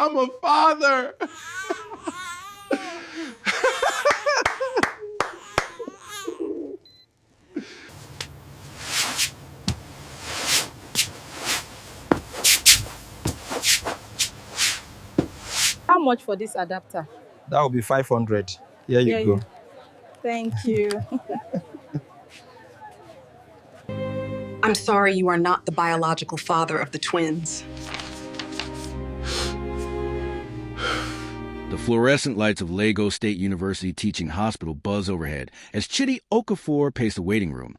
I'm a father. How much for this adapter? That will be 500. Here you go. Thank you. I'm sorry you are not the biological father of the twins. The fluorescent lights of Lagos State University Teaching Hospital buzz overhead as Chidi Okafor paced the waiting room,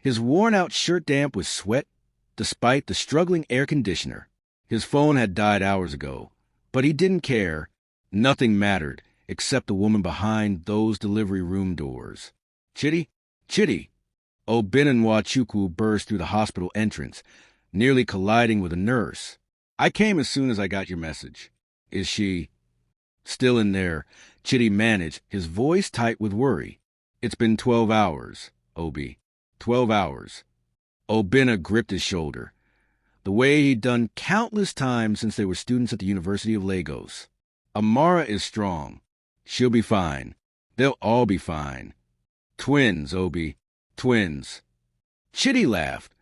his worn-out shirt damp with sweat despite the struggling air conditioner. His phone had died hours ago, but he didn't care. Nothing mattered except the woman behind those delivery room doors. Chidi? Chidi! Nwachukwu burst through the hospital entrance, nearly colliding with a nurse. I came as soon as I got your message. Is she... Still in there, Chidi managed, his voice tight with worry. It's been 12 hours, Obi. 12 hours. Obinna gripped his shoulder, the way he'd done countless times since they were students at the University of Lagos. Amara is strong. She'll be fine. They'll all be fine. Twins, Obi. Twins. Chidi laughed,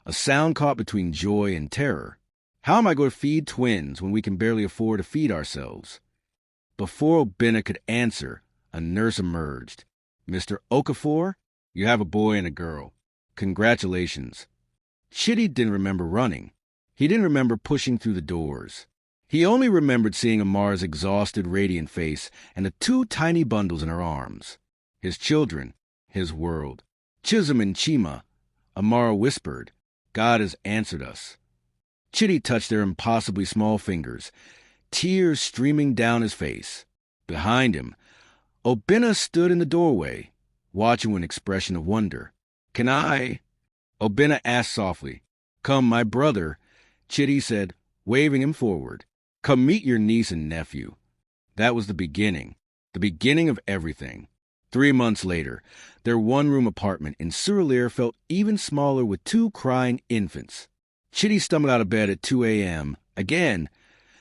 a sound caught between joy and terror. How am I going to feed twins when we can barely afford to feed ourselves? Before Obinna could answer, a nurse emerged. Mr. Okafor, you have a boy and a girl. Congratulations. Chidi didn't remember running. He didn't remember pushing through the doors. He only remembered seeing Amara's exhausted, radiant face and the two tiny bundles in her arms. His children, his world. Chisholm and Chima, Amara whispered, God has answered us. Chidi touched their impossibly small fingers, tears streaming down his face. Behind him, Obinna stood in the doorway, watching with an expression of wonder. Can I? Obinna asked softly. Come, my brother, Chidi said, waving him forward. Come meet your niece and nephew. That was the beginning of everything. 3 months later, their one-room apartment in Surulere felt even smaller with two crying infants. Chidi stumbled out of bed at 2 a.m., again,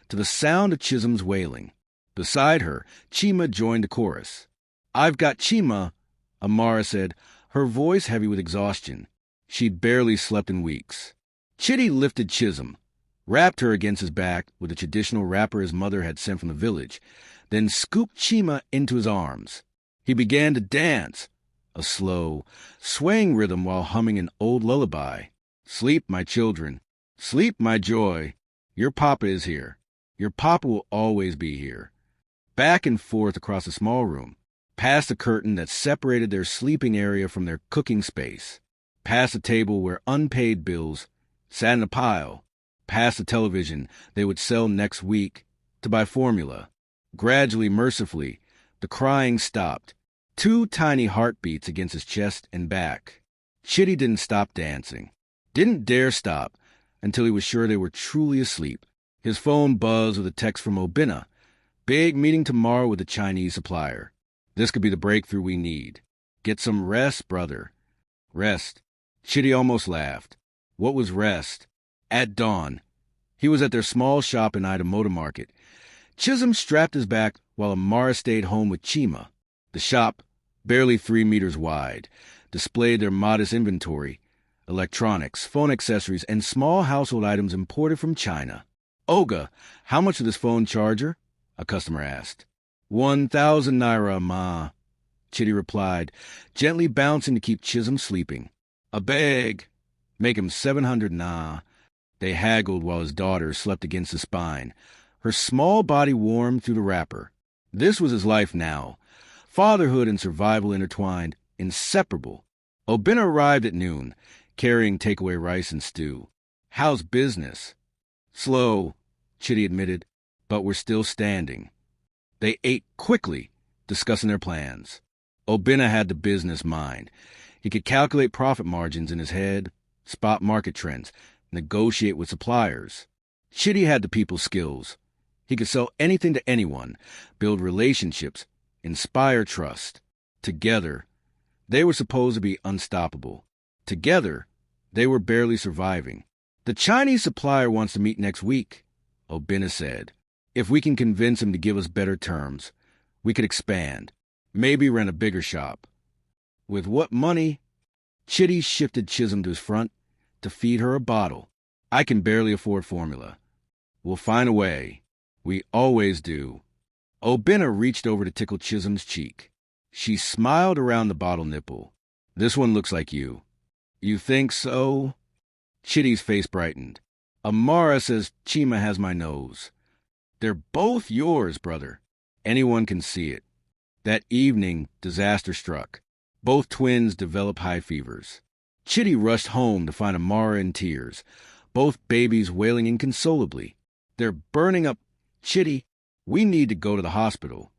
to the sound of Chisholm's wailing. Beside her, Chima joined the chorus. I've got Chima, Amara said, her voice heavy with exhaustion. She'd barely slept in weeks. Chidi lifted Chisholm, wrapped her against his back with a traditional wrapper his mother had sent from the village, then scooped Chima into his arms. He began to dance, a slow, swaying rhythm while humming an old lullaby. Sleep, my children. Sleep, my joy. Your papa is here. Your papa will always be here. Back and forth across the small room, past the curtain that separated their sleeping area from their cooking space, past the table where unpaid bills sat in a pile, past the television they would sell next week to buy formula. Gradually, mercifully, the crying stopped, two tiny heartbeats against his chest and back. Chidi didn't stop dancing, didn't dare stop until he was sure they were truly asleep. His phone buzzed with a text from Obinna. Big meeting tomorrow with the Chinese supplier. This could be the breakthrough we need. Get some rest, brother. Rest. Chidi almost laughed. What was rest? At dawn. He was at their small shop in Idamoto Market. Chisholm strapped his back while Amara stayed home with Chima. The shop, barely 3 meters wide, displayed their modest inventory, electronics, phone accessories, and small household items imported from China. Oga, how much for this phone charger? A customer asked. 1,000 naira, ma, Chidi replied, gently bouncing to keep Chisholm sleeping. A beg. Make him 700 na. They haggled while his daughter slept against his spine, her small body warm through the wrapper. This was his life now. Fatherhood and survival intertwined, inseparable. Obinna arrived at noon, carrying takeaway rice and stew. How's business? Slow, Chidi admitted, but we're still standing. They ate quickly, discussing their plans. Obinna had the business mind. He could calculate profit margins in his head, spot market trends, negotiate with suppliers. Chidi had the people skills. He could sell anything to anyone, build relationships, inspire trust. Together, they were supposed to be unstoppable. Together, they were barely surviving. The Chinese supplier wants to meet next week, Obinna said. If we can convince him to give us better terms, we could expand. Maybe rent a bigger shop. With what money? Chitty shifted Chisholm to his front to feed her a bottle. I can barely afford formula. We'll find a way. We always do. Obinna reached over to tickle Chisholm's cheek. She smiled around the bottle nipple. This one looks like you. You think so? Chitty's face brightened. Amara says Chima has my nose. They're both yours, brother. Anyone can see it. That evening, disaster struck. Both twins developed high fevers. Chitty rushed home to find Amara in tears, both babies wailing inconsolably. They're burning up. Chitty, we need to go to the hospital.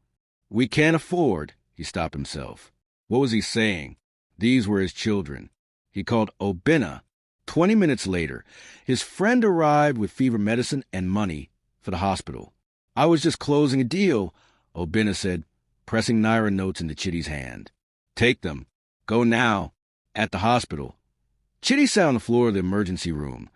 We can't afford. He stopped himself. What was he saying? These were his children. He called Obinna. 20 minutes later, his friend arrived with fever medicine and money for the hospital. I was just closing a deal, Obinna said, pressing Naira notes into Chitty's hand. Take them. Go now. At the hospital. Chitty sat on the floor of the emergency room.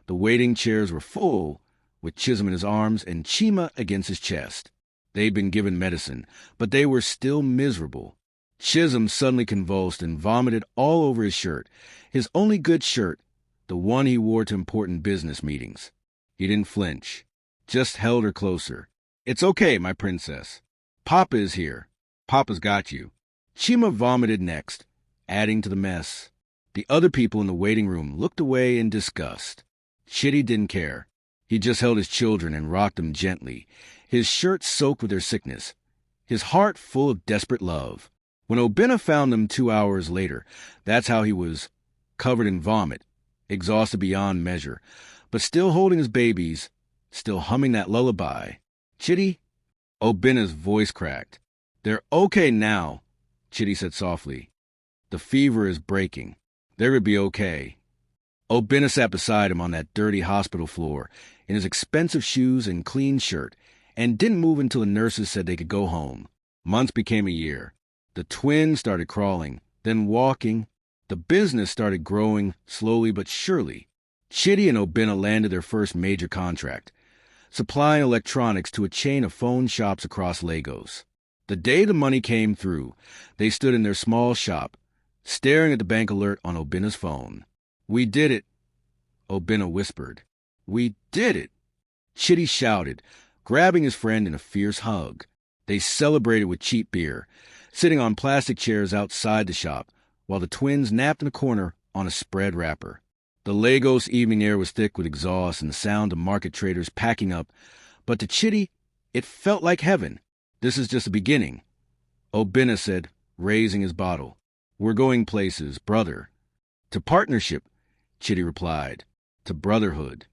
The waiting chairs were full, with Chisholm in his arms and Chima against his chest. They'd been given medicine, but they were still miserable. Chisholm suddenly convulsed and vomited all over his shirt, his only good shirt, the one he wore to important business meetings. He didn't flinch, just held her closer. It's okay, my princess. Papa is here. Papa's got you. Chima vomited next, adding to the mess. The other people in the waiting room looked away in disgust. Chitty didn't care. He just held his children and rocked them gently, his shirt soaked with their sickness, his heart full of desperate love. When Obinna found them 2 hours later, that's how he was, covered in vomit, exhausted beyond measure, but still holding his babies, still humming that lullaby. Chitty? Obinna's voice cracked. They're okay now, Chitty said softly. The fever is breaking. They're going to be okay. Obinna sat beside him on that dirty hospital floor in his expensive shoes and clean shirt and didn't move until the nurses said they could go home. Months became a year. The twins started crawling, then walking. The business started growing slowly but surely. Chitty and Obinna landed their first major contract, supplying electronics to a chain of phone shops across Lagos. The day the money came through, they stood in their small shop, staring at the bank alert on Obinna's phone. We did it, Obinna whispered. We did it, Chitty shouted, grabbing his friend in a fierce hug. They celebrated with cheap beer, sitting on plastic chairs outside the shop, while the twins napped in a corner on a spread wrapper. The Lagos evening air was thick with exhaust and the sound of market traders packing up, but to Chitty, it felt like heaven. This is just the beginning, Obinna said, raising his bottle. We're going places, brother. To partnership, Chitty replied. To brotherhood.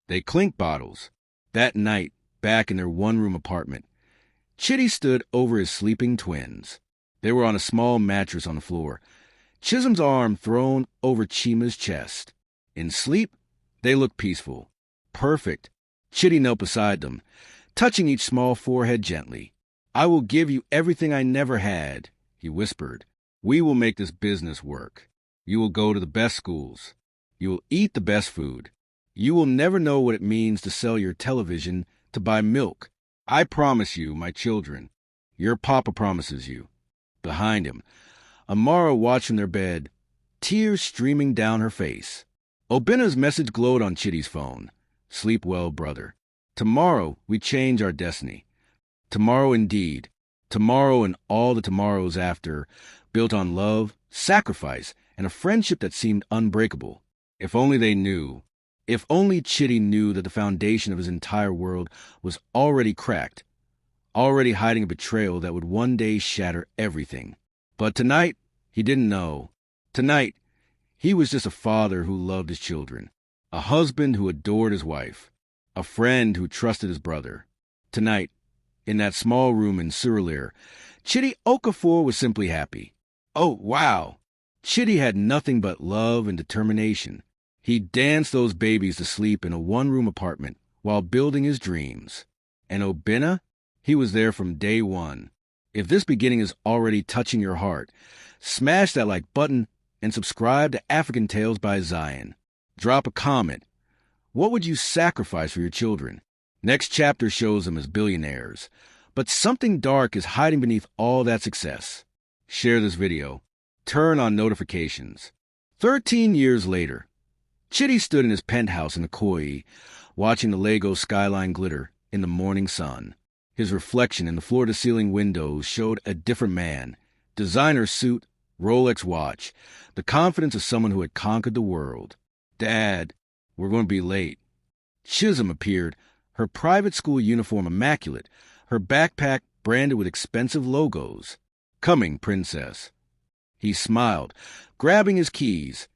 They clinked bottles. That night, back in their one-room apartment, Chitty stood over his sleeping twins. They were on a small mattress on the floor, Chisholm's arm thrown over Chima's chest. In sleep, they looked peaceful. Perfect. Chitty knelt beside them, touching each small forehead gently. I will give you everything I never had, he whispered. We will make this business work. You will go to the best schools. You will eat the best food. You will never know what it means to sell your television to buy milk. I promise you, my children. Your papa promises you. Behind him, Amara watched from their bed, tears streaming down her face. Obinna's message glowed on Chitty's phone. Sleep well, brother. Tomorrow we change our destiny. Tomorrow indeed. Tomorrow and all the tomorrows after, built on love, sacrifice, and a friendship that seemed unbreakable. If only they knew. If only Chitty knew that the foundation of his entire world was already cracked, already hiding a betrayal that would one day shatter everything. But tonight, he didn't know. Tonight, he was just a father who loved his children, a husband who adored his wife, a friend who trusted his brother. Tonight, in that small room in Surulere, Chitty Okafor was simply happy. Oh, wow! Chitty had nothing but love and determination. He danced those babies to sleep in a one-room apartment while building his dreams. And Obinna? He was there from day one. If this beginning is already touching your heart, smash that like button and subscribe to AfricanTales by Zion. Drop a comment. What would you sacrifice for your children? Next chapter shows them as billionaires. But something dark is hiding beneath all that success. Share this video. Turn on notifications. 13 years later, Chitty stood in his penthouse in Akoi, watching the Lagos skyline glitter in the morning sun. His reflection in the floor-to-ceiling windows showed a different man. Designer suit, Rolex watch, the confidence of someone who had conquered the world. "Dad, we're going to be late." Chisholm appeared, her private school uniform immaculate, her backpack branded with expensive logos. "Coming, princess." He smiled, grabbing his keys.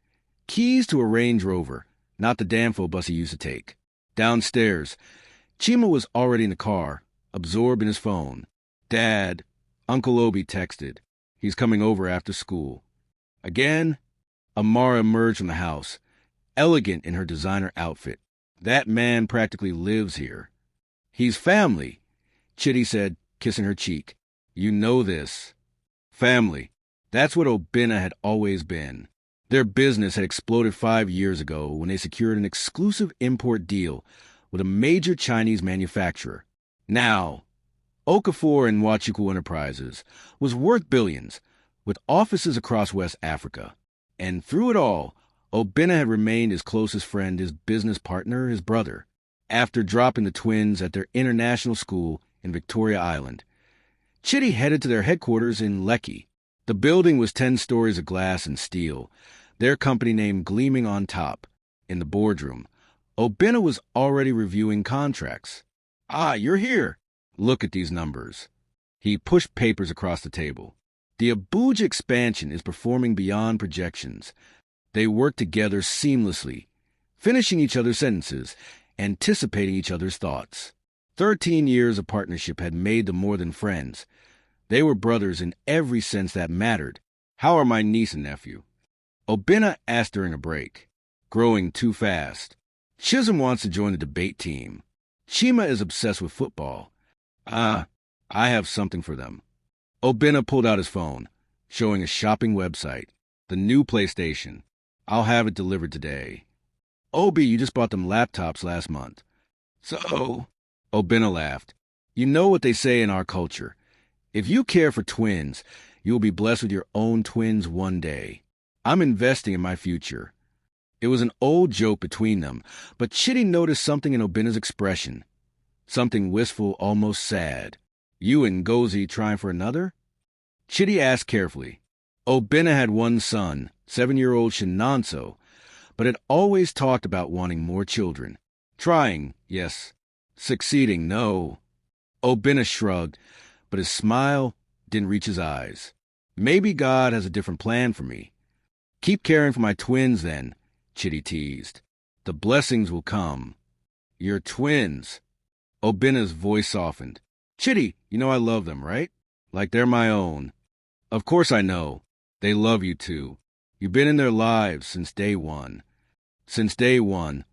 Keys to a Range Rover, not the Danfo bus he used to take. Downstairs, Chima was already in the car, absorbed in his phone. "Dad," Uncle Obi texted. "He's coming over after school." Again, Amara emerged from the house, elegant in her designer outfit. "That man practically lives here." "He's family," Chitty said, kissing her cheek. "You know this." Family. That's what Obinna had always been. Their business had exploded 5 years ago when they secured an exclusive import deal with a major Chinese manufacturer. Now, Okafor and Wachiku Enterprises was worth billions, with offices across West Africa. And through it all, Obinna had remained his closest friend, his business partner, his brother. After dropping the twins at their international school in Victoria Island, Chitty headed to their headquarters in Lekki. The building was 10 stories of glass and steel, their company name gleaming on top. In the boardroom, Obinna was already reviewing contracts. "Ah, you're here. Look at these numbers." He pushed papers across the table. "The Abuja expansion is performing beyond projections." They worked together seamlessly, finishing each other's sentences, anticipating each other's thoughts. 13 years of partnership had made them more than friends. They were brothers in every sense that mattered. "How are my niece and nephew?" Obinna asked during a break. "Growing too fast. Chisholm wants to join the debate team. Chima is obsessed with football. I have something for them." Obinna pulled out his phone, showing a shopping website. "The new PlayStation. I'll have it delivered today." "Obi, you just bought them laptops last month." "So?" Obinna laughed. "You know what they say in our culture. If you care for twins, you will be blessed with your own twins one day. I'm investing in my future." It was an old joke between them, but Chitty noticed something in Obinna's expression. Something wistful, almost sad. "You and Ngozi trying for another?" Chitty asked carefully. Obinna had one son, 7-year-old Shinonso, but had always talked about wanting more children. Trying, yes. Succeeding, no. Obinna shrugged, but his smile didn't reach his eyes. "Maybe God has a different plan for me." "Keep caring for my twins, then," Chitty teased. "The blessings will come." "Your twins." Obinna's voice softened. "Chitty, you know I love them, right? Like they're my own." "Of course I know. They love you, too. You've been in their lives since day one." "Since day one,"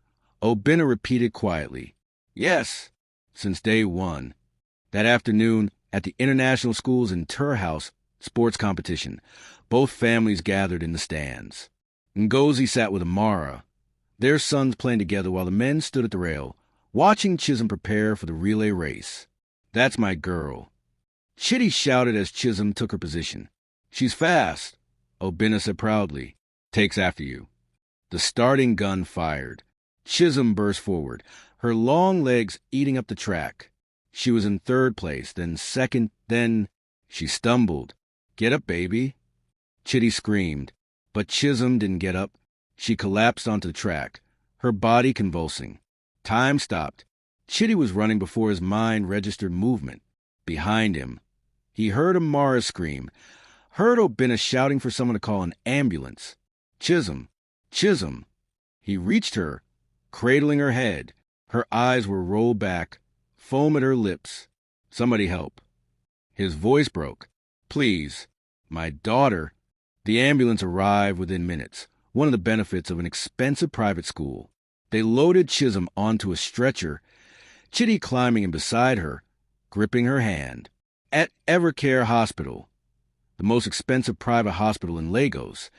Obinna repeated quietly. "Yes, since day one." That afternoon, at the International School's inter-house sports competition, both families gathered in the stands. Ngozi sat with Amara, their sons playing together while the men stood at the rail, watching Chisholm prepare for the relay race. "That's my girl." Chitty shouted as Chisholm took her position. "She's fast," Obinna said proudly. "Takes after you." The starting gun fired. Chisholm burst forward, her long legs eating up the track. She was in 3rd place, then 2nd, then she stumbled. "Get up, baby." Chitty screamed, but Chisholm didn't get up. She collapsed onto the track, her body convulsing. Time stopped. Chitty was running before his mind registered movement. Behind him, he heard Amara scream, heard Obinna shouting for someone to call an ambulance. "Chisholm! Chisholm!" He reached her, cradling her head. Her eyes were rolled back, foam at her lips. "Somebody help." His voice broke. "Please, my daughter." The ambulance arrived within minutes, one of the benefits of an expensive private school. They loaded Chisholm onto a stretcher, Chitty climbing in beside her, gripping her hand. At Evercare Hospital, the most expensive private hospital in Lagos,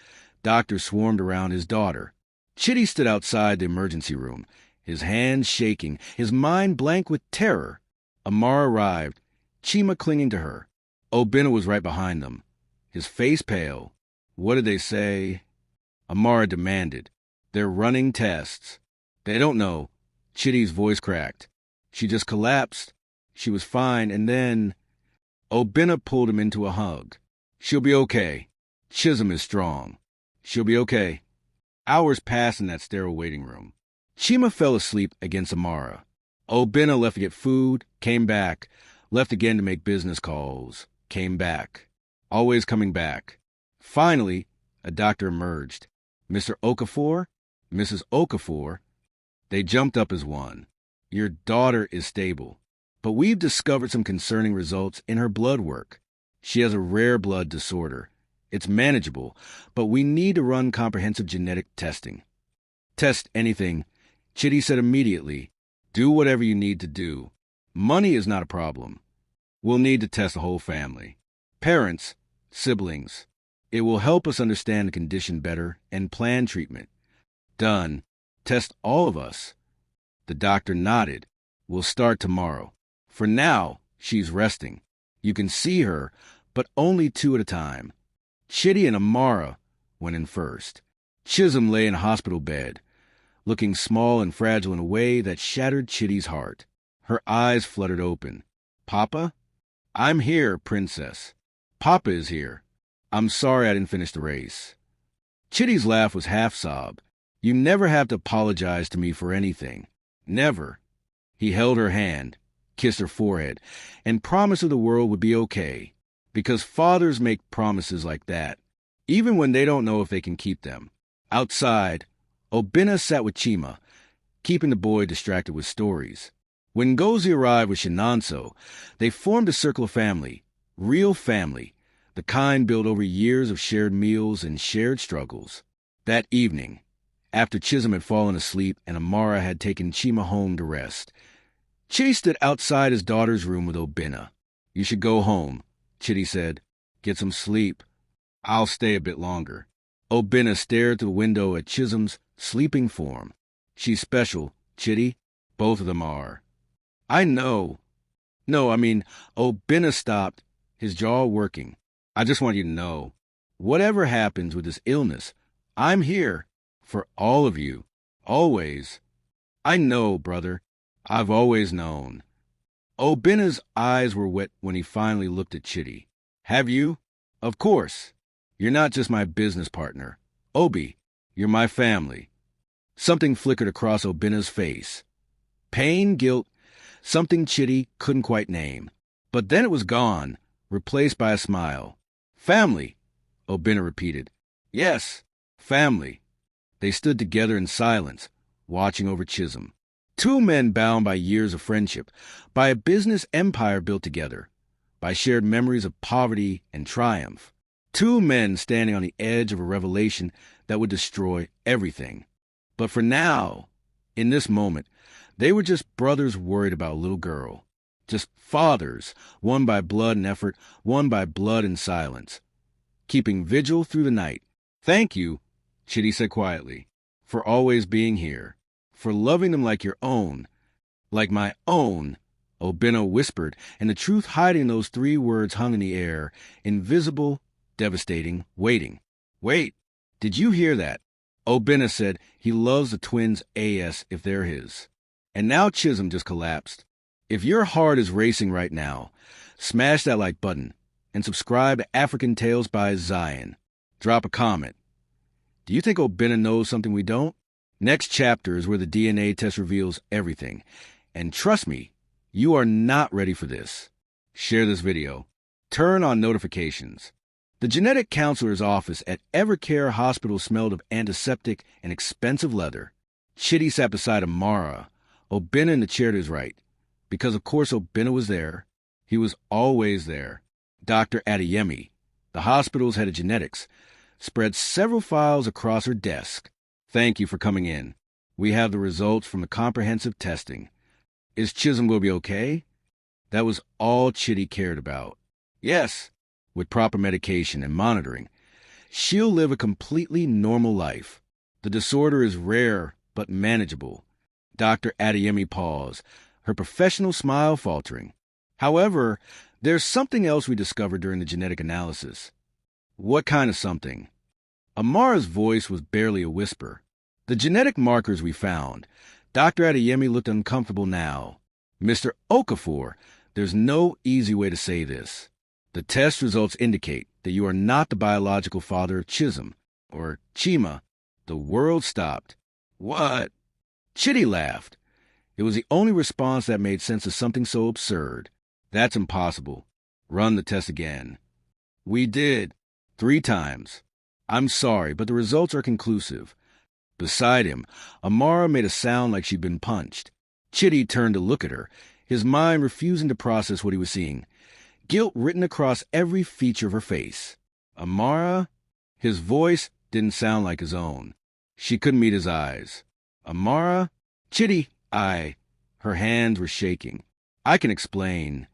doctors swarmed around his daughter. Chitty stood outside the emergency room, his hands shaking, his mind blank with terror. Amara arrived, Chima clinging to her. Obinna was right behind them, his face pale. What did they say? Amara demanded. They're running tests. They don't know. Chitty's voice cracked. She just collapsed. She was fine, and then... Obinna pulled him into a hug. She'll be okay. Chisholm is strong. She'll be okay. Hours passed in that sterile waiting room. Chima fell asleep against Amara. Obinna left to get food, came back, left again to make business calls, came back. Always coming back. Finally, a doctor emerged. Mr. Okafor, Mrs. Okafor. They jumped up as one. Your daughter is stable, but we've discovered some concerning results in her blood work. She has a rare blood disorder. It's manageable, but we need to run comprehensive genetic testing. Test anything, Chitty said immediately. Do whatever you need to do. Money is not a problem. We'll need to test the whole family. Parents, siblings. It will help us understand the condition better and plan treatment. Done. Test all of us. The doctor nodded. We'll start tomorrow. For now, she's resting. You can see her, but only 2 at a time. Chitty and Amara went in first. Chisholm lay in a hospital bed, looking small and fragile in a way that shattered Chitty's heart. Her eyes fluttered open. Papa? I'm here, Princess. Papa is here. I'm sorry I didn't finish the race. Chitty's laugh was half-sob. You never have to apologize to me for anything. Never. He held her hand, kissed her forehead, and promised her the world would be okay, because fathers make promises like that, even when they don't know if they can keep them. Outside, Obinna sat with Chima, keeping the boy distracted with stories. When Ngozi arrived with Shinanso, they formed a circle of family, real family, the kind built over years of shared meals and shared struggles. That evening, after Chisholm had fallen asleep and Amara had taken Chima home to rest, Chitty stood outside his daughter's room with Obinna. You should go home, Chitty said. Get some sleep. I'll stay a bit longer. Obinna stared through the window at Chisholm's sleeping form. She's special, Chitty. Both of them are. I know. No, Obinna stopped, his jaw working. I just want you to know, whatever happens with this illness, I'm here for all of you. Always. I know, brother. I've always known. Obinna's eyes were wet when he finally looked at Chitty. Have you? Of course. You're not just my business partner. Obi, you're my family. Something flickered across Obinna's face. Pain, guilt, something Chitty couldn't quite name. But then it was gone, replaced by a smile. Family, Obinna repeated. Yes, family. They stood together in silence, watching over Chisholm. 2 men bound by years of friendship, by a business empire built together, by shared memories of poverty and triumph. 2 men standing on the edge of a revelation that would destroy everything. But for now, in this moment, they were just brothers worried about a little girl. Just fathers, one by blood and effort, one by blood and silence. Keeping vigil through the night. Thank you, Chitty said quietly, for always being here, for loving them like your own. Like my own, Obinna whispered, and the truth hiding in those 3 words hung in the air, invisible, devastating, waiting. Wait, did you hear that? Obinna said he loves the twins AS if they're his. And now Chisholm just collapsed. If your heart is racing right now, smash that like button and subscribe to AfricanTales by Zion. Drop a comment. Do you think Obinna knows something we don't? Next chapter is where the DNA test reveals everything. And trust me, you are not ready for this. Share this video. Turn on notifications. The genetic counselor's office at Evercare Hospital smelled of antiseptic and expensive leather. Chitty sat beside Amara, Obinna in the chair to his right. Because of course Obinna was there. He was always there. Dr. Adeyemi, the hospital's head of genetics, spread several files across her desk. Thank you for coming in. We have the results from the comprehensive testing. Is Chisholm going to be okay? That was all Chitty cared about. Yes, with proper medication and monitoring, she'll live a completely normal life. The disorder is rare but manageable. Dr. Adeyemi paused, her professional smile faltering. However, there's something else we discovered during the genetic analysis. What kind of something? Amara's voice was barely a whisper. The genetic markers we found. Dr. Adeyemi looked uncomfortable now. Mr. Okafor, there's no easy way to say this. The test results indicate that you are not the biological father of Chisholm, or Chima. The world stopped. What? Chitty laughed. It was the only response that made sense of something so absurd. That's impossible. Run the test again. We did. 3 times. I'm sorry, but the results are conclusive. Beside him, Amara made a sound like she'd been punched. Chitty turned to look at her, his mind refusing to process what he was seeing. Guilt written across every feature of her face. Amara? His voice didn't sound like his own. She couldn't meet his eyes. Amara? Chitty, Her hands were shaking. I can explain.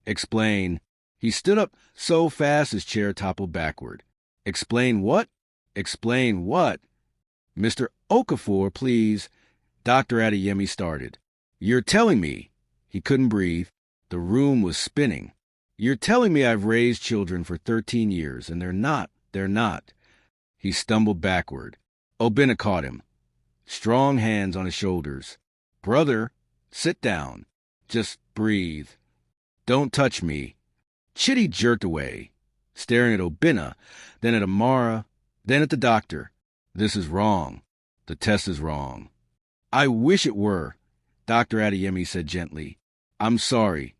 Explain. He stood up so fast his chair toppled backward. Explain what? Explain what? Mr. Okafor, please. Dr. Adeyemi started. You're telling me. He couldn't breathe. The room was spinning. You're telling me I've raised children for 13 years, and they're not. He stumbled backward. Obinna caught him. Strong hands on his shoulders. Brother, sit down. Just breathe. Don't touch me. Chitty jerked away, staring at Obinna, then at Amara, then at the doctor. This is wrong. The test is wrong. I wish it were, Dr. Adeyemi said gently. I'm sorry.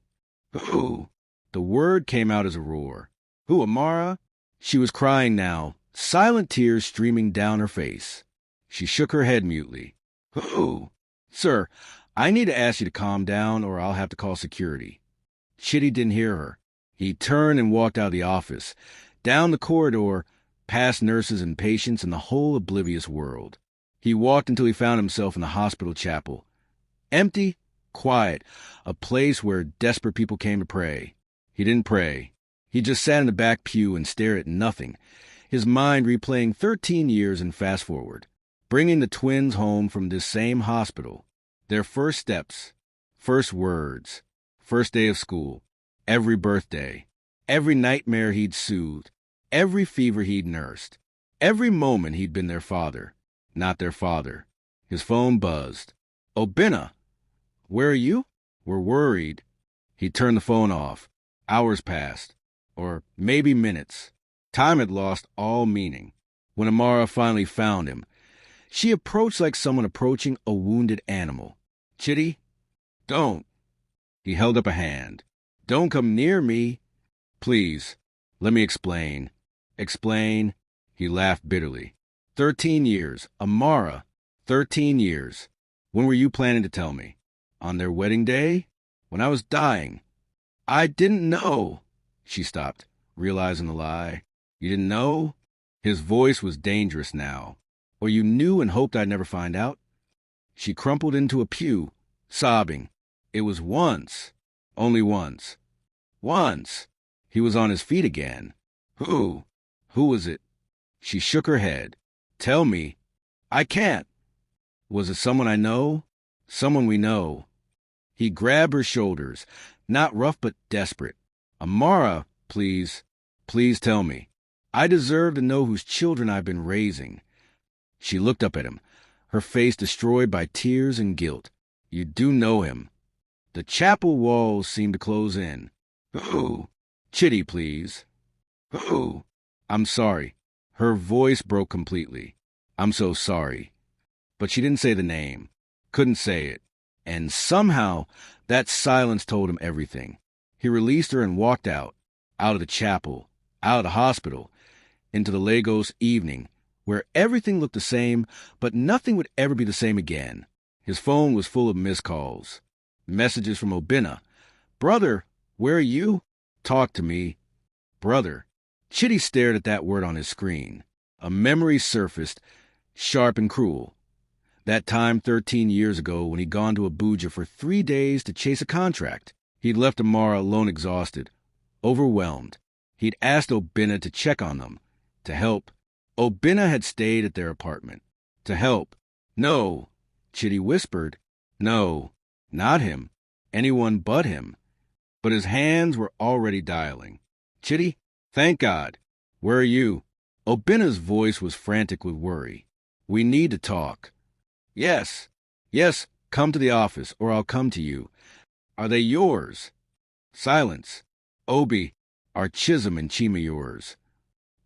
Who? The word came out as a roar. Who, Amara? She was crying now, silent tears streaming down her face. She shook her head mutely. Who? Sir, I need to ask you to calm down or I'll have to call security. Chitty didn't hear her. He turned and walked out of the office, down the corridor, past nurses and patients and the whole oblivious world. He walked until he found himself in the hospital chapel. Empty, quiet, a place where desperate people came to pray. He didn't pray. He just sat in the back pew and stared at nothing, his mind replaying 13 years and fast forward, bringing the twins home from this same hospital. Their first steps, first words, first day of school, every birthday, every nightmare he'd soothed, every fever he'd nursed, every moment he'd been their father, not their father. His phone buzzed. Obinna, where are you? We're worried. He turned the phone off. Hours passed, or maybe minutes. Time had lost all meaning. When Amara finally found him, she approached like someone approaching a wounded animal. Chitty, don't. He held up a hand. Don't come near me. Please, let me explain. Explain. He laughed bitterly. 13 years. Amara, 13 years. When were you planning to tell me? On their wedding day? When I was dying. I didn't know. She stopped, realizing the lie. You didn't know? His voice was dangerous now. Or you knew and hoped I'd never find out? She crumpled into a pew, sobbing. It was once. Only once. Once. He was on his feet again. Who? Who was it? She shook her head. Tell me. I can't. Was it someone I know? Someone we know. He grabbed her shoulders, not rough but desperate. Amara, please, please tell me. I deserve to know whose children I've been raising. She looked up at him, her face destroyed by tears and guilt. You do know him. The chapel walls seemed to close in. Who? Chitty, please. Who? I'm sorry. Her voice broke completely. I'm so sorry. But she didn't say the name. Couldn't say it. And somehow, that silence told him everything. He released her and walked out of the chapel, out of the hospital, into the Lagos evening, where everything looked the same, but nothing would ever be the same again. His phone was full of missed calls. Messages from Obinna. Brother, where are you? Talk to me. Brother. Chitty stared at that word on his screen. A memory surfaced, sharp and cruel. That time 13 years ago when he'd gone to Abuja for 3 days to chase a contract. He'd left Amara alone, exhausted, overwhelmed. He'd asked Obinna to check on them, to help. Obinna had stayed at their apartment. To help. No, Chitty whispered. No, not him. Anyone but him. But his hands were already dialing. Chitty, thank God. Where are you? Obina's voice was frantic with worry. We need to talk. Yes, yes, come to the office, or I'll come to you. Are they yours? Silence. Obi, are Chisholm and Chima yours?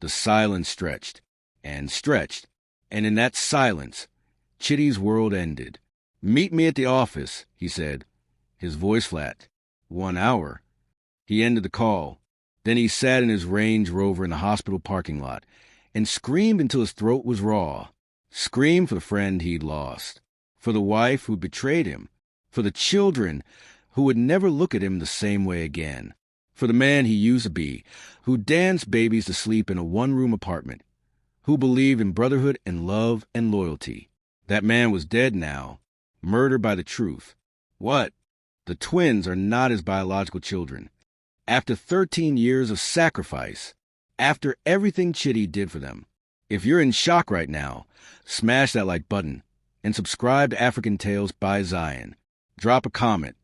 The silence stretched, and in that silence, Chitty's world ended. Meet me at the office, he said, his voice flat. 1 hour. He ended the call. Then he sat in his Range Rover in the hospital parking lot and screamed until his throat was raw. Screamed for the friend he'd lost, for the wife who betrayed him, for the children who would never look at him the same way again, for the man he used to be, who danced babies to sleep in a one-room apartment, who believed in brotherhood and love and loyalty. That man was dead now, murdered by the truth. What? The twins are not his biological children. After 13 years of sacrifice, after everything Chitty did for them. If you're in shock right now, smash that like button and subscribe to AfricanTales by Zion. Drop a comment.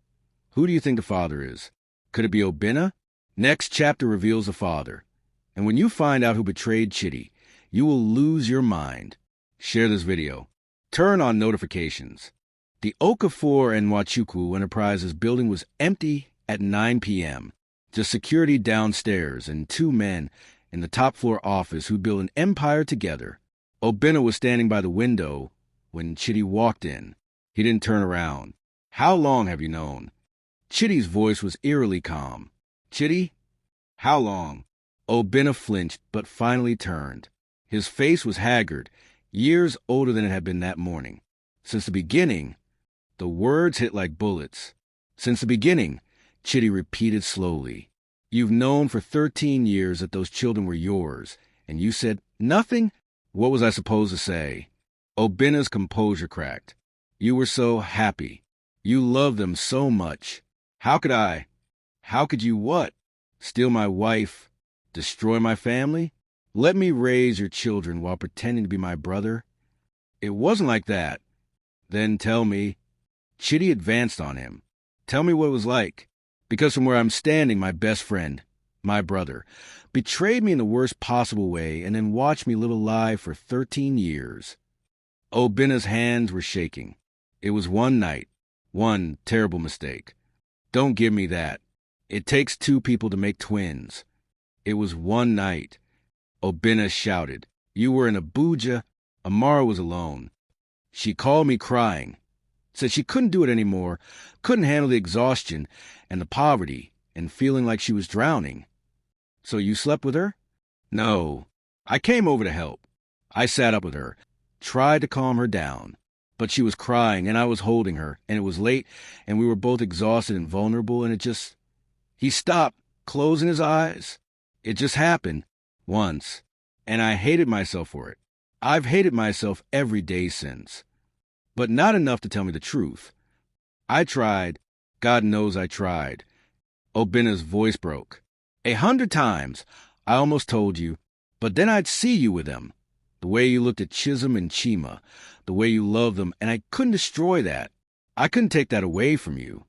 Who do you think the father is? Could it be Obina? Next chapter reveals the father. And when you find out who betrayed Chitty, you will lose your mind. Share this video. Turn on notifications. The Okafor and Nwachukwu Enterprises building was empty at 9 p.m. Just security downstairs and 2 men in the top floor office who built an empire together. Obina was standing by the window when Chitty walked in. He didn't turn around. How long have you known? Chitty's voice was eerily calm. Chitty? How long? Obina flinched, but finally turned. His face was haggard, years older than it had been that morning. Since the beginning, the words hit like bullets. Since the beginning, Chitty repeated slowly. You've known for 13 years that those children were yours, and you said nothing? What was I supposed to say? Obina's composure cracked. You were so happy. You loved them so much. How could you what? Steal my wife? Destroy my family? Let me raise your children while pretending to be my brother? It wasn't like that. Then tell me. Chitty advanced on him. Tell me what it was like. Because from where I'm standing, my best friend, my brother, betrayed me in the worst possible way and then watched me live a lie for 13 years. Obina's hands were shaking. It was one night, one terrible mistake. Don't give me that. It takes 2 people to make twins. It was one night. Obina shouted. You were in Abuja. Amara was alone. She called me crying. Said she couldn't do it anymore, couldn't handle the exhaustion and the poverty and feeling like she was drowning. So you slept with her? No. I came over to help. I sat up with her, tried to calm her down. But she was crying and I was holding her, and it was late and we were both exhausted and vulnerable, and He stopped, closing his eyes. It just happened. Once. And I hated myself for it. I've hated myself every day since. But not enough to tell me the truth. I tried. God knows I tried. Obina's voice broke. 100 times. I almost told you. But then I'd see you with them. The way you looked at Chisholm and Chima. The way you loved them. And I couldn't destroy that. I couldn't take that away from you.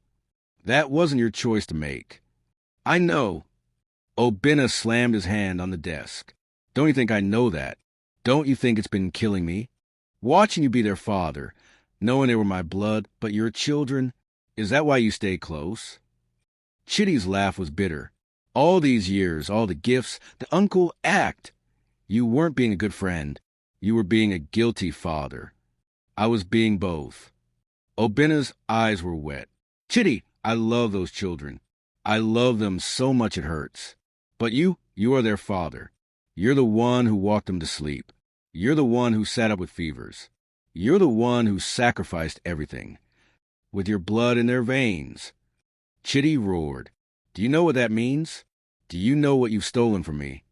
That wasn't your choice to make. I know. Obina slammed his hand on the desk. Don't you think I know that? Don't you think it's been killing me? Watching you be their father, knowing they were my blood, but your children, is that why you stay close? Chitty's laugh was bitter. All these years, all the gifts, the uncle act. You weren't being a good friend. You were being a guilty father. I was being both. Obina's eyes were wet. Chitty, I love those children. I love them so much it hurts. But you are their father. You're the one who walked them to sleep. You're the one who sat up with fevers. You're the one who sacrificed everything. With your blood in their veins. Chitty roared. Do you know what that means? Do you know what you've stolen from me?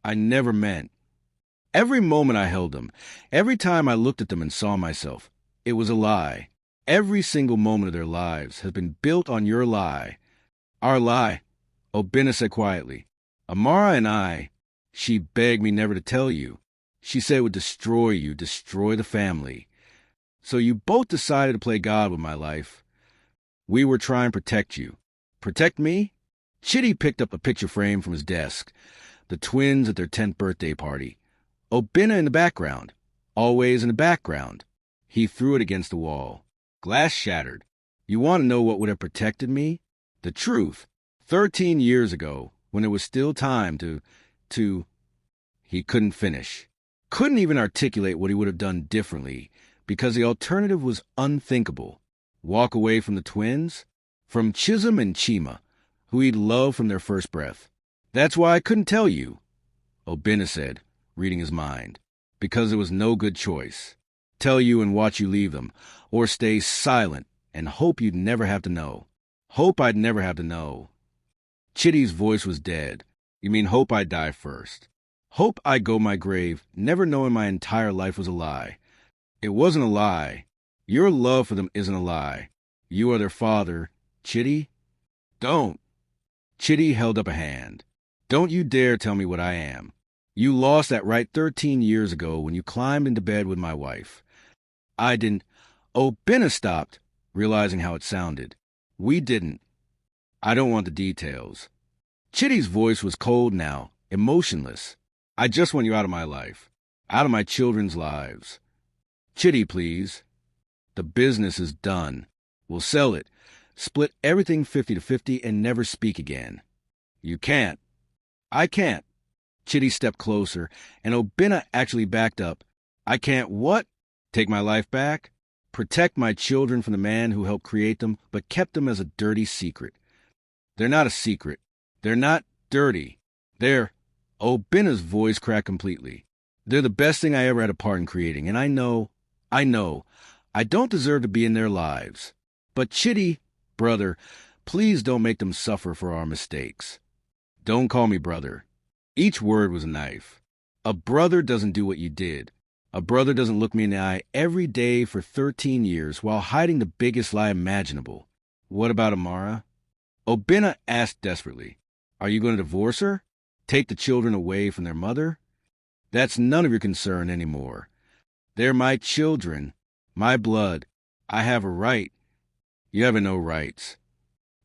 I never meant. Every moment I held them, every time I looked at them and saw myself, it was a lie. Every single moment of their lives has been built on your lie. Our lie, Obina said quietly. Amara and I, she begged me never to tell you. She said it would destroy you, destroy the family. So you both decided to play God with my life. We were trying to protect you. Protect me? Chitty picked up a picture frame from his desk. The twins at their 10th birthday party. Obinna in the background. Always in the background. He threw it against the wall. Glass shattered. You want to know what would have protected me? The truth. 13 years ago, when it was still time to... He couldn't finish. Couldn't even articulate what he would have done differently, because the alternative was unthinkable. Walk away from the twins? From Chisholm and Chima, who he'd loved from their first breath. That's why I couldn't tell you, Obinna said, reading his mind. Because it was no good choice. Tell you and watch you leave them, or stay silent and hope you'd never have to know. Hope I'd never have to know. Chitty's voice was dead. You mean hope I'd die first. Hope I'd go my grave, never knowing my entire life was a lie. It wasn't a lie. Your love for them isn't a lie. You are their father, Chitty. Don't. Chitty held up a hand. Don't you dare tell me what I am. You lost that right 13 years ago when you climbed into bed with my wife. I didn't. Obinna stopped, realizing how it sounded. We didn't. I don't want the details. Chitty's voice was cold now, emotionless. I just want you out of my life, out of my children's lives. Chitty, please. The business is done. We'll sell it, split everything 50-50, and never speak again. You can't. I can't. Chitty stepped closer, and Obinna actually backed up. I can't what? Take my life back? Protect my children from the man who helped create them, but kept them as a dirty secret. They're not a secret. They're not dirty. They're... Obinna's voice cracked completely. They're the best thing I ever had a part in creating, and I know, I don't deserve to be in their lives. But Chitty, brother, please don't make them suffer for our mistakes. Don't call me brother. Each word was a knife. A brother doesn't do what you did. A brother doesn't look me in the eye every day for 13 years while hiding the biggest lie imaginable. What about Amara? Obinna asked desperately. Are you going to divorce her? Take the children away from their mother? That's none of your concern anymore. They're my children, my blood. I have a right. You have no rights.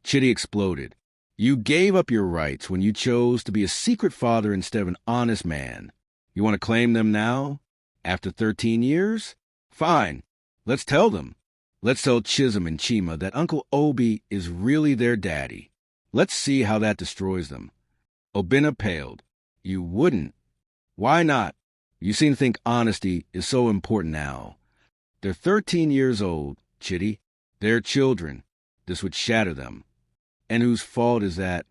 Chitty exploded. You gave up your rights when you chose to be a secret father instead of an honest man. You want to claim them now? After 13 years? Fine. Let's tell them. Let's tell Chisholm and Chima that Uncle Obi is really their daddy. Let's see how that destroys them. Obinna paled. You wouldn't. Why not? You seem to think honesty is so important now. They're 13 years old, Chitty. They're children. This would shatter them. And whose fault is that?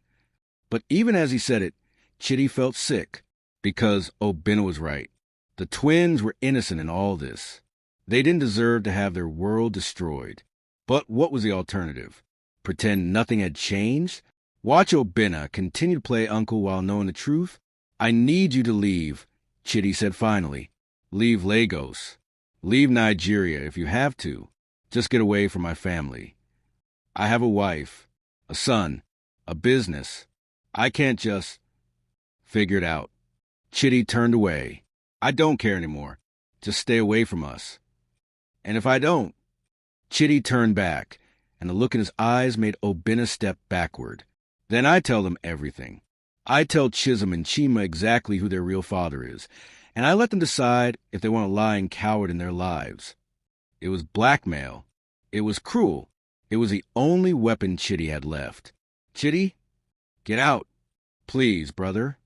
But even as he said it, Chitty felt sick, because Obinna was right. The twins were innocent in all this. They didn't deserve to have their world destroyed. But what was the alternative? Pretend nothing had changed? Watch Obinna continue to play uncle while knowing the truth? I need you to leave, Chitty said finally. Leave Lagos. Leave Nigeria if you have to. Just get away from my family. I have a wife, a son, a business. I can't just... Figure it out. Chitty turned away. I don't care anymore. Just stay away from us. And if I don't... Chitty turned back, and the look in his eyes made Obinna step backward. Then I tell them everything. I tell Chisholm and Chima exactly who their real father is, and I let them decide if they want to lie and coward in their lives. It was blackmail. It was cruel. It was the only weapon Chitty had left. Chitty, get out. Please, brother.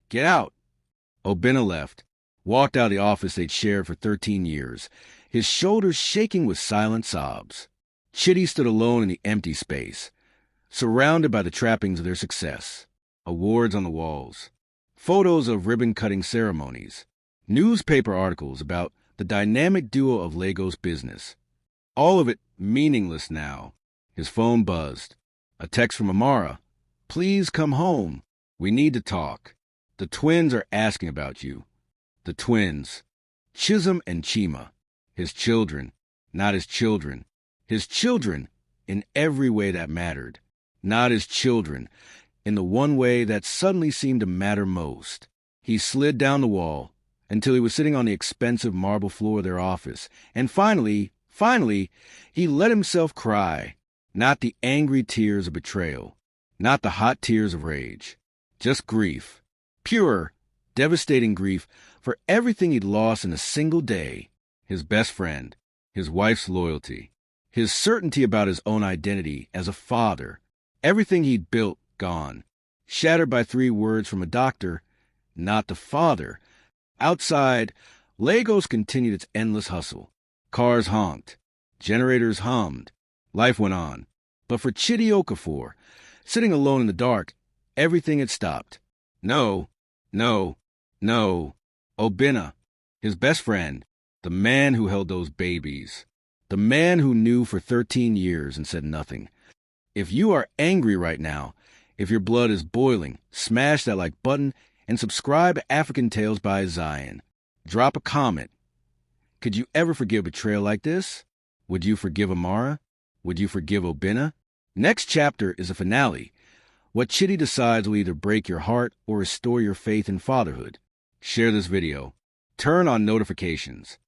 Get out. Obinna left, walked out of the office they'd shared for 13 years, his shoulders shaking with silent sobs. Chitty stood alone in the empty space, surrounded by the trappings of their success. Awards on the walls, photos of ribbon-cutting ceremonies, newspaper articles about the dynamic duo of Lagos business. All of it meaningless now. His phone buzzed. A text from Amara. Please come home. We need to talk. The twins are asking about you. The twins. Chisholm and Chima. His children. Not his children. His children in every way that mattered. Not his children in the one way that suddenly seemed to matter most. He slid down the wall until he was sitting on the expensive marble floor of their office, and finally Finally, he let himself cry, not the angry tears of betrayal, not the hot tears of rage, just grief, pure, devastating grief for everything he'd lost in a single day: his best friend, his wife's loyalty, his certainty about his own identity as a father, everything he'd built gone, shattered by 3 words from a doctor: not the father. Outside, Lagos continued its endless hustle. Cars honked. Generators hummed. Life went on. But for Chidi Okafor, sitting alone in the dark, everything had stopped. No, no, no. Obinna, his best friend, the man who held those babies, the man who knew for 13 years and said nothing. If you are angry right now, if your blood is boiling, smash that like button and subscribe to AfricanTales by Zion. Drop a comment. Could you ever forgive betrayal like this? Would you forgive Amara? Would you forgive Obinna? Next chapter is a finale. What Chidi decides will either break your heart or restore your faith in fatherhood. Share this video. Turn on notifications.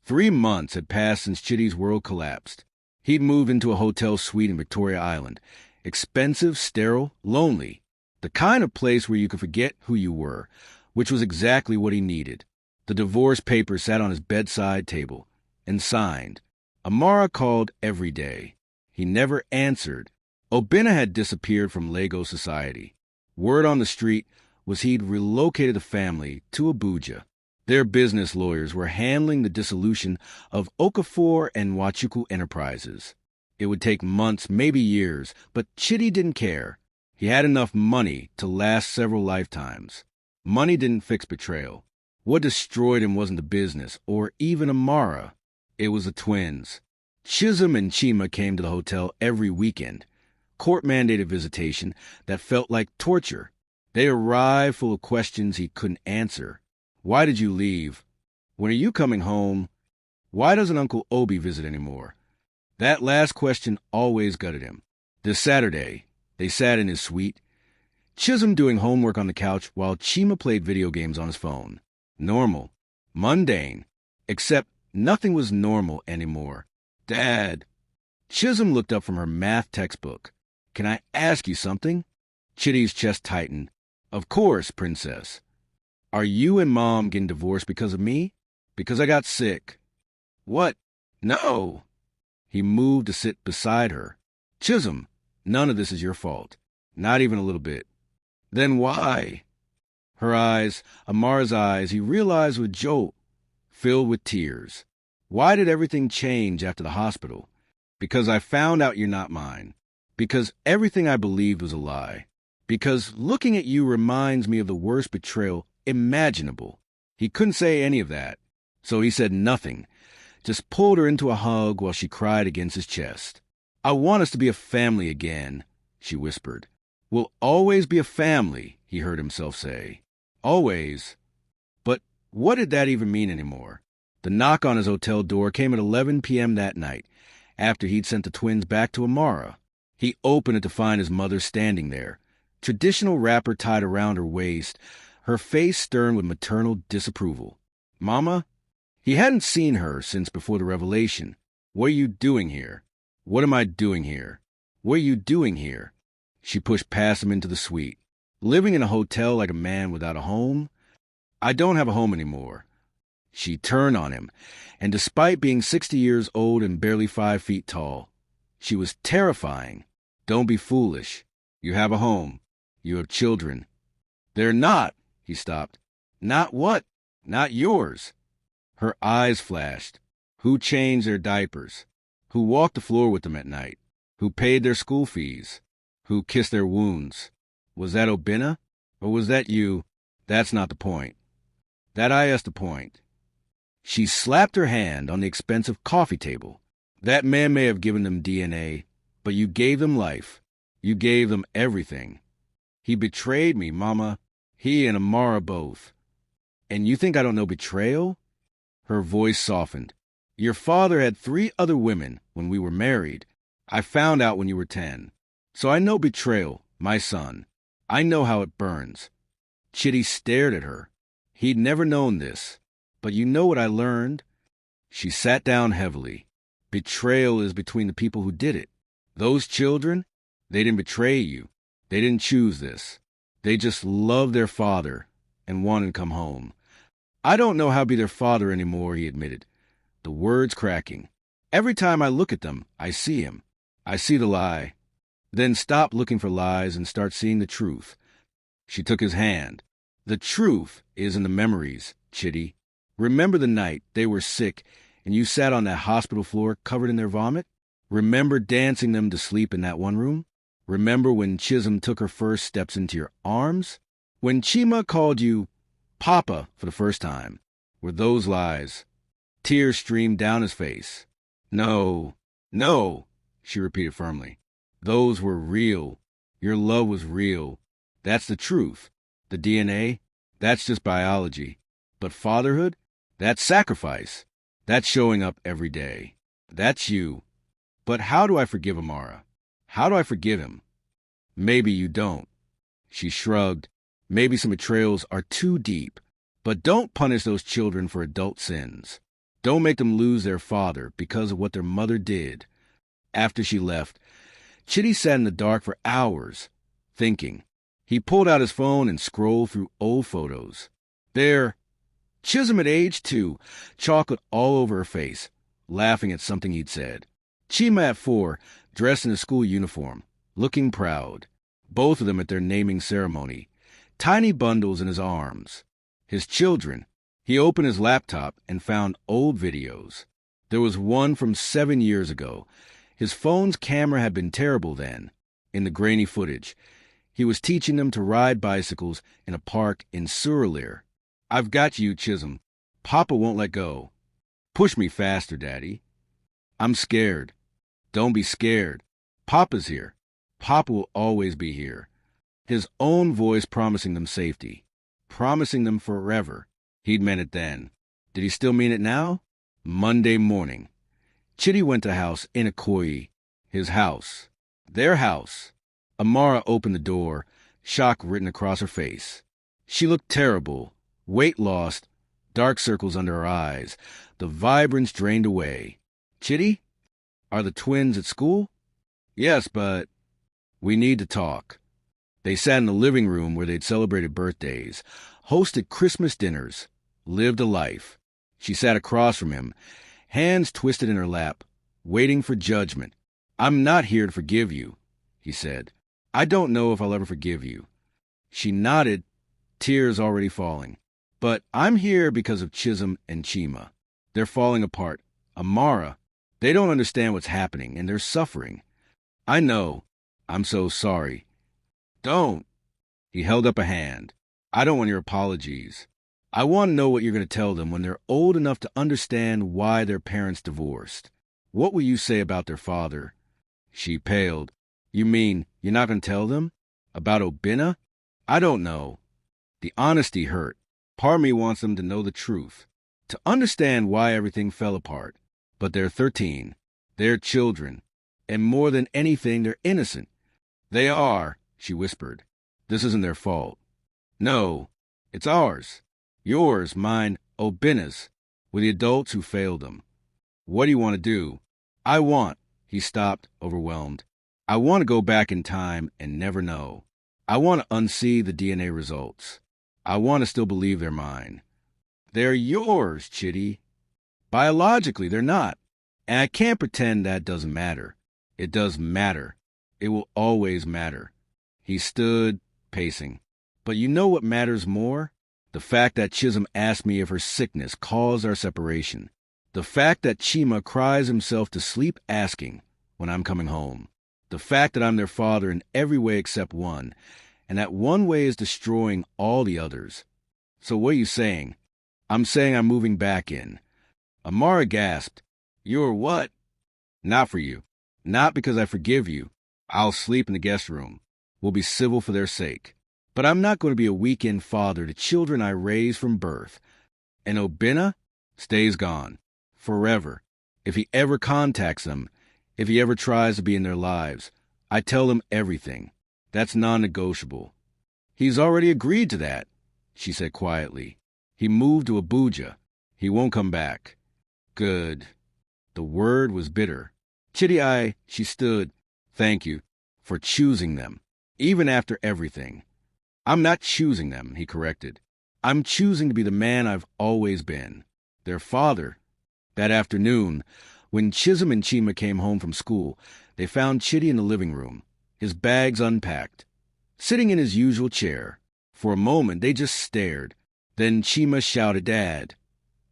3 months had passed since Chidi's world collapsed. He'd moved into a hotel suite in Victoria Island. Expensive, sterile, lonely. The kind of place where you could forget who you were, which was exactly what he needed. The divorce papers sat on his bedside table and signed. Amara called every day. He never answered. Obinna had disappeared from Lagos society. Word on the street was he'd relocated the family to Abuja. Their business lawyers were handling the dissolution of Okafor and Wachuku Enterprises. It would take months, maybe years, but Chidi didn't care. He had enough money to last several lifetimes. Money didn't fix betrayal. What destroyed him wasn't the business, or even Amara. It was the twins. Chisholm and Chima came to the hotel every weekend. Court-mandated visitation that felt like torture. They arrived full of questions he couldn't answer. Why did you leave? When are you coming home? Why doesn't Uncle Obi visit anymore? That last question always gutted him. This Saturday, they sat in his suite, Chisholm doing homework on the couch while Chima played video games on his phone. Normal. Mundane. Except nothing was normal anymore. Dad. Chisholm looked up from her math textbook. Can I ask you something? Chidi's chest tightened. Of course, princess. Are you and Mom getting divorced because of me? Because I got sick. What? No. He moved to sit beside her. Chisholm, none of this is your fault. Not even a little bit. Then why? Her eyes, Amara's eyes, he realized with jolt, filled with tears. Why did everything change after the hospital? Because I found out you're not mine. Because everything I believed was a lie. Because looking at you reminds me of the worst betrayal imaginable. He couldn't say any of that, so he said nothing, just pulled her into a hug while she cried against his chest. I want us to be a family again, she whispered. We'll always be a family, he heard himself say. Always. But what did that even mean anymore? The knock on his hotel door came at 11 p.m. that night, after he'd sent the twins back to Amara. He opened it to find his mother standing there, traditional wrapper tied around her waist, her face stern with maternal disapproval. Mama? He hadn't seen her since before the revelation. What are you doing here? What am I doing here? What are you doing here? She pushed past him into the suite. Living in a hotel like a man without a home? I don't have a home anymore. She turned on him, and despite being 60 years old and barely 5 feet tall, she was terrifying. Don't be foolish. You have a home. You have children. They're not, he stopped. Not what? Not yours. Her eyes flashed. Who changed their diapers? Who walked the floor with them at night? Who paid their school fees? Who kissed their wounds? Was that Obinna? Or was that you? That's not the point. That is the point. She slapped her hand on the expensive coffee table. That man may have given them DNA, but you gave them life. You gave them everything. He betrayed me, Mama. He and Amara both. And you think I don't know betrayal? Her voice softened. Your father had 3 other women when we were married. I found out when you were 10. So I know betrayal, my son. I know how it burns. Chidi stared at her. He'd never known this. But you know what I learned? She sat down heavily. Betrayal is between the people who did it. Those children, they didn't betray you. They didn't choose this. They just loved their father and wanted to come home. I don't know how to be their father anymore, he admitted, the words cracking. Every time I look at them, I see him. I see the lie. Then stop looking for lies and start seeing the truth. She took his hand. The truth is in the memories, Chitty. Remember the night they were sick and you sat on that hospital floor covered in their vomit? Remember dancing them to sleep in that one room? Remember when Chisholm took her first steps into your arms? When Chima called you Papa for the first time? Were those lies? Tears streamed down his face. No, no, she repeated firmly. Those were real. Your love was real. That's the truth. The DNA, that's just biology. But fatherhood, that's sacrifice. That's showing up every day. That's you. But how do I forgive Amara? How do I forgive him? Maybe you don't. She shrugged. Maybe some betrayals are too deep. But don't punish those children for adult sins. Don't make them lose their father because of what their mother did. After she left, Chitty sat in the dark for hours, thinking. He pulled out his phone and scrolled through old photos. There, Chisholm at age 2, chocolate all over her face, laughing at something he'd said. Chima at 4, dressed in a school uniform, looking proud. Both of them at their naming ceremony. Tiny bundles in his arms. His children. He opened his laptop and found old videos. There was one from 7 years ago. His phone's camera had been terrible then. In the grainy footage, he was teaching them to ride bicycles in a park in Suralere. I've got you, Chisholm. Papa won't let go. Push me faster, Daddy. I'm scared. Don't be scared. Papa's here. Papa will always be here. His own voice promising them safety. Promising them forever. He'd meant it then. Did he still mean it now? Monday morning. Chitty went to house in Ikoyi. His house. Their house. Amara opened the door, shock written across her face. She looked terrible, weight lost, dark circles under her eyes, the vibrance drained away. Chitty? Are the twins at school? Yes, but we need to talk. They sat in the living room where they'd celebrated birthdays, hosted Christmas dinners, lived a life. She sat across from him, hands twisted in her lap, waiting for judgment. I'm not here to forgive you, he said. I don't know if I'll ever forgive you. She nodded, tears already falling. But I'm here because of Chisholm and Chima. They're falling apart. Amara, they don't understand what's happening, and they're suffering. I know. I'm so sorry. Don't. He held up a hand. I don't want your apologies. I want to know what you're going to tell them when they're old enough to understand why their parents divorced. What will you say about their father? She paled. You mean you're not going to tell them? About Obinna? I don't know. The honesty hurt. Part of me wants them to know the truth, to understand why everything fell apart. But they're 13. They're children. And more than anything, they're innocent. They are, she whispered. This isn't their fault. No, it's ours. Yours, mine, Obinna's, with the adults who failed them. What do you want to do? He stopped, overwhelmed. I want to go back in time and never know. I want to unsee the DNA results. I want to still believe they're mine. They're yours, Chitty. Biologically, they're not. And I can't pretend that doesn't matter. It does matter. It will always matter. He stood, pacing. But you know what matters more? The fact that Chisholm asked me if her sickness caused our separation. The fact that Chima cries himself to sleep asking when I'm coming home. The fact that I'm their father in every way except one, and that one way is destroying all the others. So what are you saying? I'm saying I'm moving back in. Amara gasped. You're what? Not for you. Not because I forgive you. I'll sleep in the guest room. We'll be civil for their sake. But I'm not going to be a weekend father to children I raised from birth. And Obinna stays gone. Forever. If he ever contacts them, if he ever tries to be in their lives, I tell him everything. That's non-negotiable. He's already agreed to that, she said quietly. He moved to Abuja. He won't come back. Good. The word was bitter. Chitty, she stood. Thank you for choosing them, even after everything. I'm not choosing them, he corrected. I'm choosing to be the man I've always been. Their father. That afternoon, when Chisholm and Chima came home from school, they found Chitty in the living room, his bags unpacked, sitting in his usual chair. For a moment, they just stared. Then Chima shouted, "Dad,"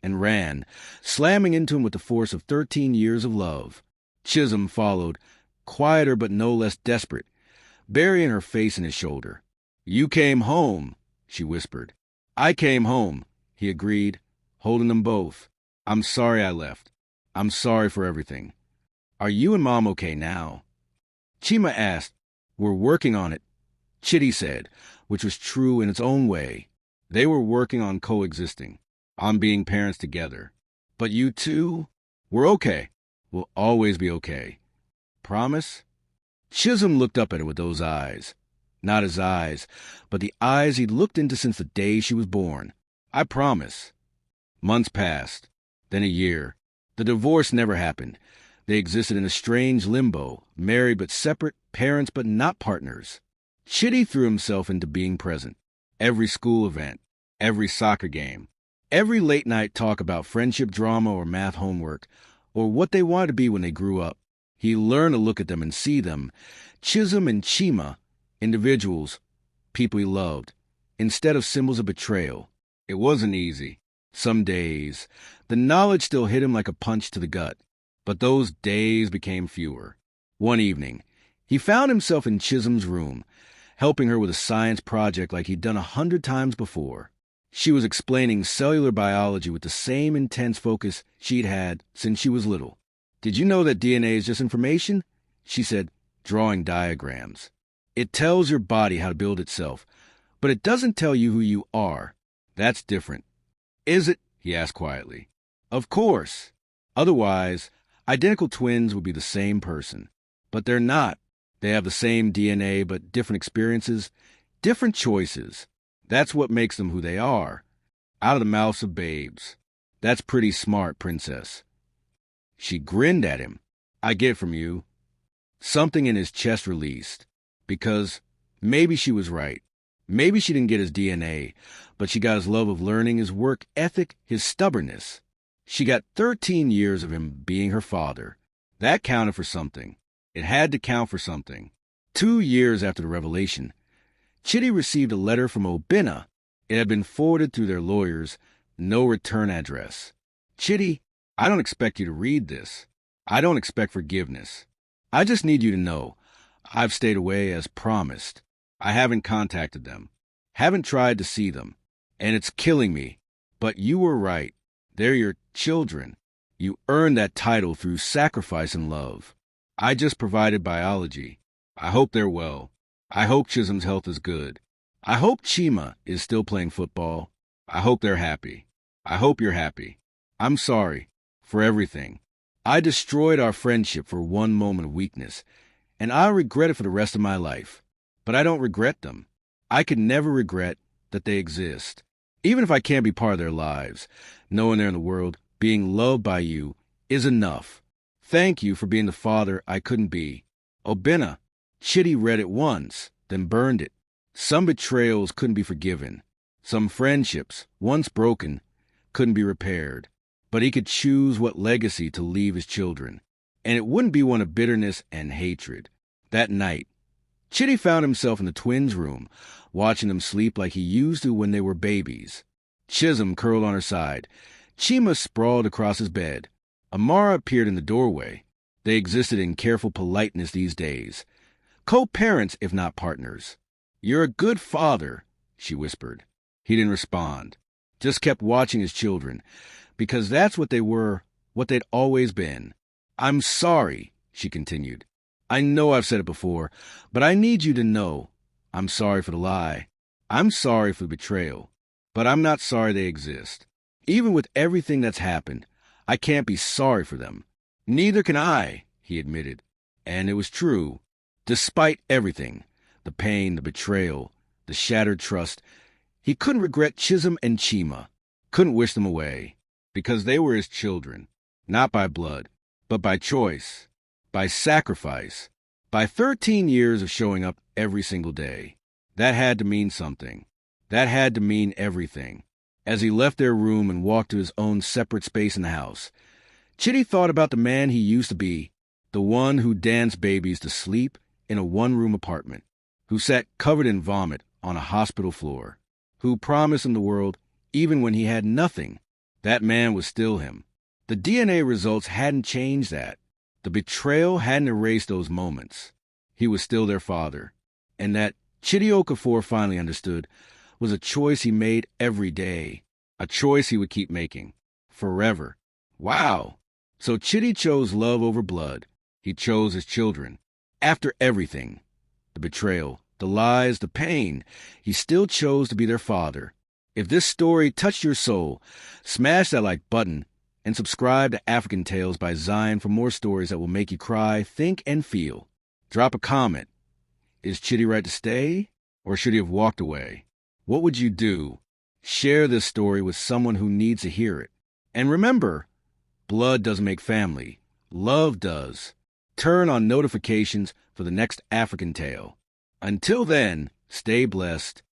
and ran, slamming into him with the force of 13 years of love. Chisholm followed, quieter but no less desperate, burying her face in his shoulder. "You came home," she whispered. "I came home," he agreed, holding them both. "I'm sorry I left. I'm sorry for everything. Are you and Mom okay now?" Chima asked. "We're working on it," Chitty said, which was true in its own way. They were working on coexisting, on being parents together. "But you two? We're okay. We'll always be okay. Promise?" Chisholm looked up at her with those eyes. Not his eyes, but the eyes he'd looked into since the day she was born. "I promise." Months passed, then a year. The divorce never happened. They existed in a strange limbo, married but separate, parents but not partners. Chitty threw himself into being present. Every school event, every soccer game, every late-night talk about friendship drama or math homework, or what they wanted to be when they grew up. He learned to look at them and see them, Chisholm and Chima, individuals, people he loved, instead of symbols of betrayal. It wasn't easy. Some days, the knowledge still hit him like a punch to the gut, but those days became fewer. One evening, he found himself in Chisholm's room, helping her with a science project like he'd done 100 times before. She was explaining cellular biology with the same intense focus she'd had since she was little. "Did you know that DNA is just information?" she said, drawing diagrams. "It tells your body how to build itself, but it doesn't tell you who you are. That's different." "Is it?" he asked quietly. "Of course. Otherwise, identical twins would be the same person. But they're not. They have the same DNA, but different experiences, different choices. That's what makes them who they are. Out of the mouths of babes. That's pretty smart, princess." She grinned at him. "I get it from you." Something in his chest released. Because maybe she was right. Maybe she didn't get his DNA, but she got his love of learning, his work ethic, his stubbornness. She got 13 years of him being her father. That counted for something. It had to count for something. 2 years after the revelation, Chitty received a letter from Obina. It had been forwarded through their lawyers, no return address. "Chitty, I don't expect you to read this. I don't expect forgiveness. I just need you to know I've stayed away as promised. I haven't contacted them, haven't tried to see them, and it's killing me. But you were right. They're your children. You earned that title through sacrifice and love. I just provided biology. I hope they're well. I hope Chisholm's health is good. I hope Chima is still playing football. I hope they're happy. I hope you're happy. I'm sorry for everything. I destroyed our friendship for one moment of weakness, and I'll regret it for the rest of my life. But I don't regret them. I could never regret that they exist. Even if I can't be part of their lives, knowing they're in the world, being loved by you, is enough. Thank you for being the father I couldn't be." Obina. Chitty read it once, then burned it. Some betrayals couldn't be forgiven. Some friendships, once broken, couldn't be repaired. But he could choose what legacy to leave his children. And it wouldn't be one of bitterness and hatred. That night, Chitty found himself in the twins' room, watching them sleep like he used to when they were babies. Chisholm curled on her side. Chima sprawled across his bed. Amara appeared in the doorway. They existed in careful politeness these days. Co-parents, if not partners. "You're a good father," she whispered. He didn't respond. Just kept watching his children, because that's what they were, what they'd always been. "I'm sorry," she continued. "I know I've said it before, but I need you to know. I'm sorry for the lie. I'm sorry for the betrayal. But I'm not sorry they exist. Even with everything that's happened, I can't be sorry for them. Neither can I," he admitted. And it was true. Despite everything, the pain, the betrayal, the shattered trust, he couldn't regret Chisholm and Chima, couldn't wish them away, because they were his children, not by blood, but by choice, by sacrifice, by 13 years of showing up every single day. That had to mean something. That had to mean everything. As he left their room and walked to his own separate space in the house, Chitty thought about the man he used to be, the one who danced babies to sleep in a one-room apartment, who sat covered in vomit on a hospital floor, who promised him the world even when he had nothing. That man was still him. The DNA results hadn't changed that. The betrayal hadn't erased those moments. He was still their father. And that, Chitty Okafor finally understood, was a choice he made every day. A choice he would keep making. Forever. Wow! So Chitty chose love over blood. He chose his children. After everything, the betrayal, the lies, the pain, he still chose to be their father. If this story touched your soul, smash that like button and subscribe to African Tales by Zion for more stories that will make you cry, think, and feel. Drop a comment. Is Chitty right to stay, or should he have walked away? What would you do? Share this story with someone who needs to hear it. And remember, blood doesn't make family. Love does. Turn on notifications for the next African Tale. Until then, stay blessed